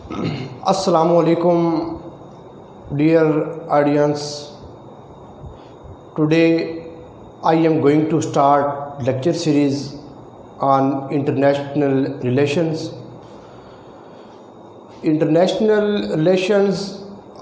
Assalamu alaikum, dear audience. Today I am going to start lecture series on international relations. International relations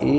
A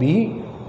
B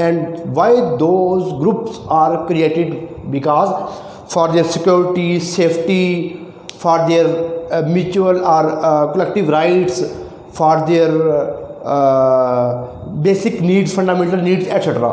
And why those groups are created? Because for their security, safety, for their mutual or collective rights, for their basic needs, fundamental needs, etc.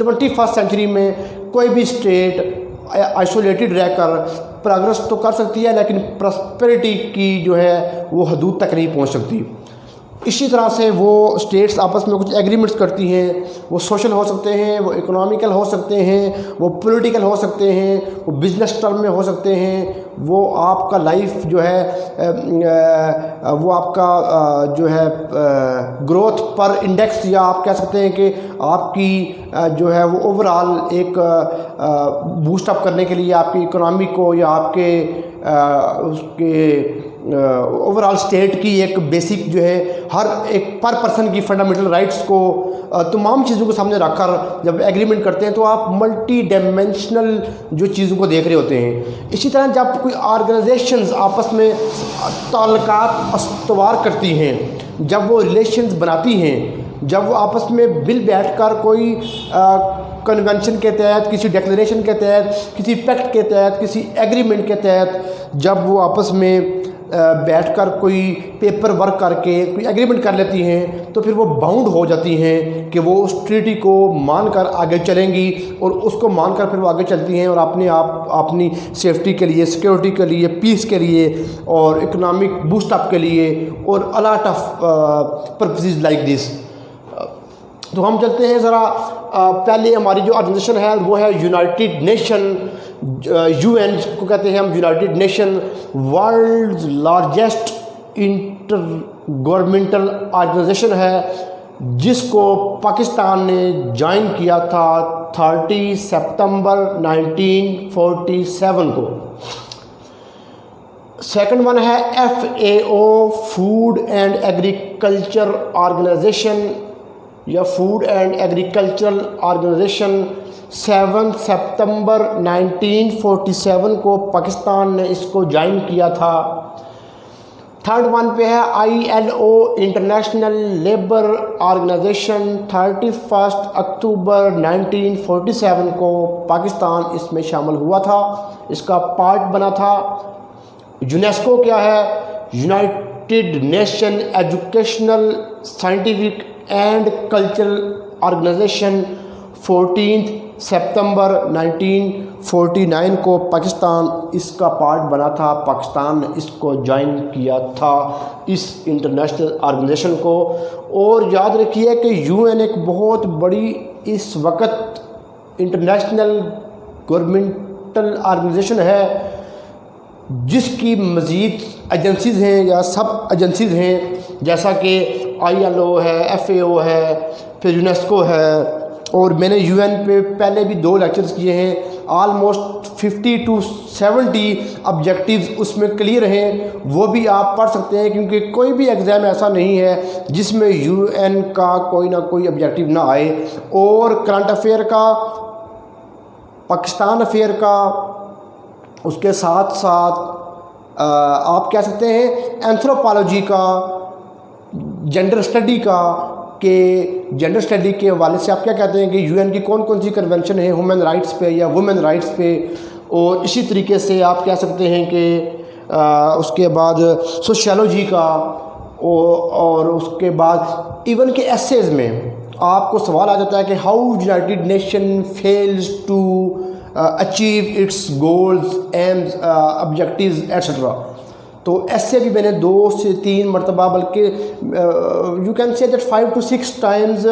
21 century میں کوئی بھی state isolated رہ کر progress تو کر سکتی ہے لیکن پراسپیرٹی کی جو ہے وہ حدود تک نہیں پہنچ سکتی۔ اسی طرح سے وہ اسٹیٹس آپس میں کچھ ایگریمنٹس کرتی ہیں، وہ سوشل ہو سکتے ہیں، وہ اکنامیکل ہو سکتے ہیں، وہ پولیٹیکل ہو سکتے ہیں، وہ بزنس ٹرم میں ہو سکتے ہیں، وہ آپ کا لائف جو ہے وہ آپ کا جو ہے گروتھ پر انڈیکس، یا آپ کہہ سکتے ہیں کہ آپ کی جو ہے وہ اوور آل ایک بوسٹ اپ کرنے کے لیے آپ کی اکنامی کو یا آپ کے اس کے اوور آل اسٹیٹ کی ایک بیسک جو ہے ہر ایک پر پرسن کی فنڈامنٹل رائٹس کو تمام چیزوں کو سامنے رکھ کر جب ایگریمنٹ کرتے ہیں تو آپ ملٹی ڈائمینشنل جو چیزوں کو دیکھ رہے ہوتے ہیں۔ اسی طرح جب کوئی آرگنائزیشنز آپس میں تعلقات استوار کرتی ہیں، جب وہ ریلیشنز بناتی ہیں، جب وہ آپس میں مل بیٹھ کر کوئی کنونشن کے تحت، کسی ڈیکلریشن کے تحت، کسی پیکٹ کے تحت، کسی ایگریمنٹ کے تحت جب وہ آپس میں بیٹھ کر کوئی پیپر ورک کر کے کوئی ایگریمنٹ کر لیتی ہیں تو پھر وہ باؤنڈ ہو جاتی ہیں کہ وہ اس ٹریٹی کو مان کر آگے چلیں گی، اور اس کو مان کر پھر وہ آگے چلتی ہیں اور اپنی سیفٹی کے لیے، سیکیورٹی کے لیے، پیس کے لیے اور اکنامک بوسٹ اپ کے لیے اور a lot of purposes like this. تو ہم چلتے ہیں ذرا پہلے ہماری جو آرگنائزیشن ہے وہ ہے یونائٹڈ نیشن، یو این کو کہتے ہیں ہم، united nation world largest intergovernmental organisation ہے، جس کو پاکستان نے جوائن کیا تھا 30 سپتمبر 1947 کو۔ سیکنڈ ون ہے FAO food and agriculture organisation یا food and agricultural organisation, 7 September 1947 کو پاکستان نے اس کو جوائن کیا تھا۔ تھرڈ ون پہ ہے ILO انٹرنیشنل لیبر آرگنائزیشن، 31 اکتوبر 1947 کو پاکستان اس میں شامل ہوا تھا، اس کا پارٹ بنا تھا۔ یونیسکو کیا ہے؟ United nation educational, scientific and cultural organisation, 14 September 1949 کو پاکستان اس کا پارٹ بنا تھا، پاکستان نے اس کو جوائن کیا تھا اس انٹرنیشنل آرگنائزیشن کو۔ اور یاد رکھیے کہ UN ایک بہت بڑی اس وقت انٹرنیشنل گورنمنٹل آرگنائزیشن ہے، جس کی مزید ایجنسیز ہیں یا سب ایجنسیز ہیں، جیسا کہ ILO ہے، FAO ہے، پھر یونیسکو ہے، اور میں نے UN پہ پہلے بھی 2 لیکچرز کیے ہیں، آلموسٹ 50 to 70 آبجیکٹیوز اس میں کلیئر ہیں، وہ بھی آپ پڑھ سکتے ہیں، کیونکہ کوئی بھی ایگزام ایسا نہیں ہے جس میں UN کا کوئی نہ کوئی آبجیکٹیو نہ آئے۔ اور کرنٹ افیئر کا، پاکستان افیئر کا، اس کے ساتھ ساتھ آپ کہہ سکتے ہیں اینتھروپالوجی کا، جینڈر اسٹڈی کا، کہ جینڈر اسٹڈی کے حوالے سے آپ کیا کہتے ہیں کہ UN کی کون کون سی کنونشن ہے ہیومن رائٹس پہ یا وومن رائٹس پہ، اور اسی طریقے سے آپ کہہ سکتے ہیں کہ اس کے بعد سوشیالوجی کا، اور اس کے بعد ایون کہ ایسیز میں آپ کو سوال آ جاتا ہے کہ how united nation fails to achieve its goals aims objectives etcetera. تو ایسے بھی میں نے 2 سے 3 مرتبہ، بلکہ you can say that 5 to 6 times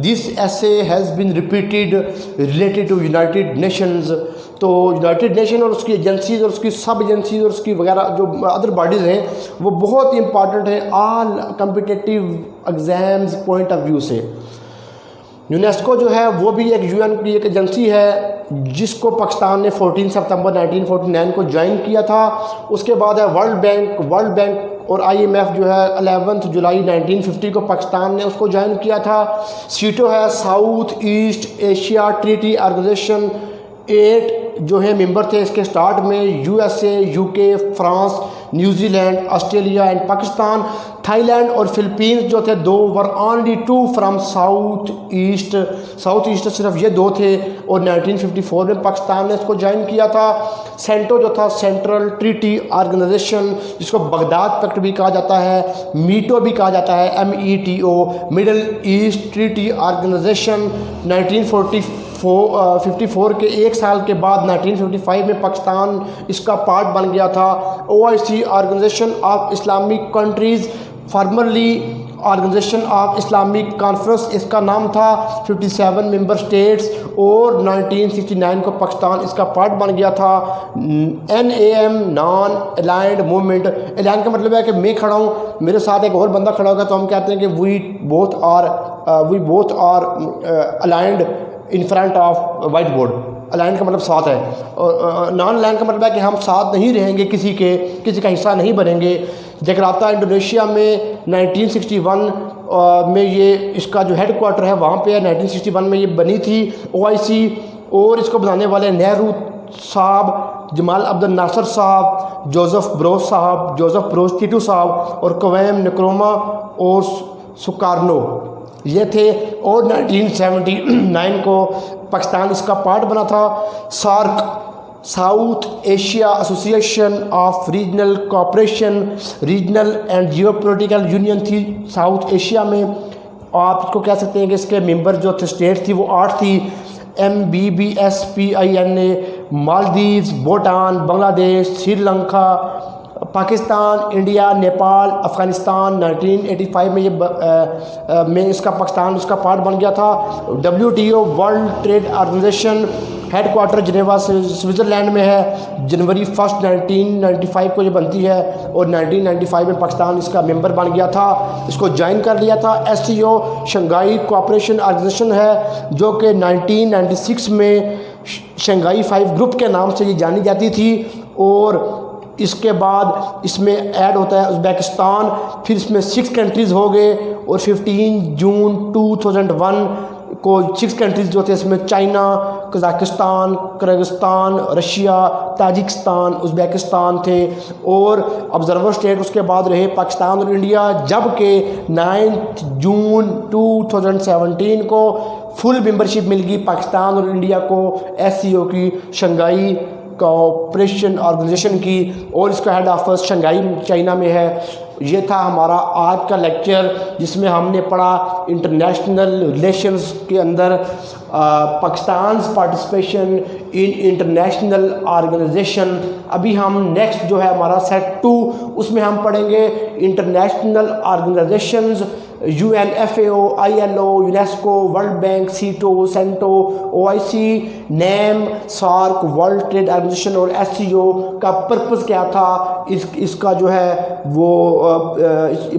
this ایسے has been repeated related to United Nations. تو یونائٹڈ نیشن اور اس کی ایجنسیز اور اس کی سب ایجنسیز اور اس کی وغیرہ جو ادر باڈیز ہیں وہ بہت امپارٹنٹ ہیں all competitive exams point of view سے۔ یونیسکو جو ہے وہ بھی ایک UN کی ایک ایجنسی ہے جس کو پاکستان نے 14 سپتمبر 1949 کو جوائن کیا تھا۔ اس کے بعد ہے ورلڈ بینک اور IMF جو ہے 11 جولائی 1950 کو پاکستان نے اس کو جوائن کیا تھا۔ سیٹو ہے south east Asia treaty organisation, 8 جو ہے ممبر تھے اس کے سٹارٹ میں، USA، UK، France, New Zealand, Australia and Pakistan. Thailand اور فلپینز جو تھے دو were only 2 from south east صرف یہ دو تھے, اور 1954 میں پاکستان نے اس کو جوائن کیا تھا. سینٹو جو تھا سینٹرل ٹریٹی آرگنائزیشن, جس کو بغداد پیکٹ بھی کہا جاتا ہے, میٹو بھی کہا جاتا ہے, METO, middle east treaty organisation. 1954 کے ایک سال کے بعد 1955 میں پاکستان اس کا پارٹ بن گیا تھا. OIC organisation of Islamic countries, formerly organisation of Islamic conference اس کا نام تھا. 57 ممبر سٹیٹس, اور 1969 کو پاکستان اس کا پارٹ بن گیا تھا. NAM non aligned movement, align کا مطلب ہے کہ میں کھڑا ہوں, میرے ساتھ ایک اور بندہ کھڑا ہوگا تو ہم کہتے ہیں کہ we both are aligned in front of white board. Align کا مطلب ساتھ ہے, اور نان الائن کا مطلب ہے کہ ہم ساتھ نہیں رہیں گے, کسی کا حصہ نہیں بنیں گے. جکارتہ انڈونیشیا میں 1961 میں یہ اس کا جو ہیڈ کوارٹر ہے وہاں پہ ہے. 1961 میں یہ بنی تھی OIC, اور اس کو بنانے والے نہرو صاحب, جمال عبد الناصر صاحب, جوزف بروز ٹیٹو صاحب, اور کویم نکروما اور سکارنو یہ تھے. اور 1979 کو پاکستان اس کا پارٹ بنا تھا. SAARC, south Asia association of regional cooperation, regional and geopolitical union تھی ساؤتھ ایشیا میں. آپ اس کو کہہ سکتے ہیں کہ اس کے ممبر جو تھے اسٹیٹ تھی وہ 8 تھی. MBBSPINA, مالدیوز, بھوٹان, بنگلہ دیش, سری لنکا, پاکستان, انڈیا, نیپال, افغانستان. 1985 میں اس کا پاکستان اس کا پارٹ بن گیا تھا. WTO world trade organisation headquarter Geneva Switzerland میں ہے. جنوری 1 1995 کو یہ بنتی ہے, اور 1995 میں پاکستان اس کا ممبر بن گیا تھا, اس کو جوائن کر لیا تھا. SCO شنگھائی کوآپریشن آرگنائزیشن ہے, جو کہ 1996 میں شنگھائی 5 گروپ کے نام سے یہ جانی جاتی تھی. اور اس کے بعد اس میں ایڈ ہوتا ہے ازبیکستان, پھر اس میں 6 کنٹریز ہو گئے, اور 15 جون 2001 کو 6 کنٹریز جو تھے اس میں China, Kazakhstan, Kyrgyzstan, Russia, Tajikistan, Uzbekistan تھے. اور آبزرور اسٹیٹ اس کے بعد رہے پاکستان اور انڈیا, جبکہ 9 جون 2017 کو فل ممبرشپ مل گئی پاکستان اور انڈیا کو SCO کی, شنگھائی کوآپریشن آرگنائزیشن کی, اور اس کا ہیڈ آفس شنگھائی چائنا میں ہے. یہ تھا ہمارا آج کا لیکچر, جس میں ہم نے پڑھا انٹرنیشنل ریلیشنز کے اندر پاکستان's پارٹیسپیشن ان انٹرنیشنل آرگنائزیشن. ابھی ہم نیکسٹ جو ہے ہمارا سیٹ 2, اس میں ہم پڑھیں گے international organisations, UNFAO, ILO, UNESCO, world bank, SEATO, CENTO, OIC, NAM, SAARC, world trade organisation اور SCO کا پرپز کیا تھا, اس کا جو ہے وہ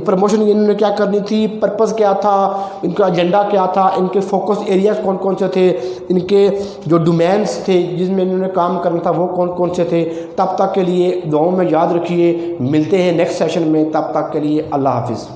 پروموشن انہوں نے کیا کرنی تھی, پرپز کیا تھا, ان کا ایجنڈا کیا تھا, ان کے فوکس ایریاز کون کون سے تھے, ان کے جو ڈومینس تھے جس میں انہوں نے کام کرنا تھا وہ کون کون سے تھے. تب تک کے لیے دعاؤں میں یاد رکھیے, ملتے ہیں نیکسٹ سیشن میں, تب تک کے لیے اللہ حافظ.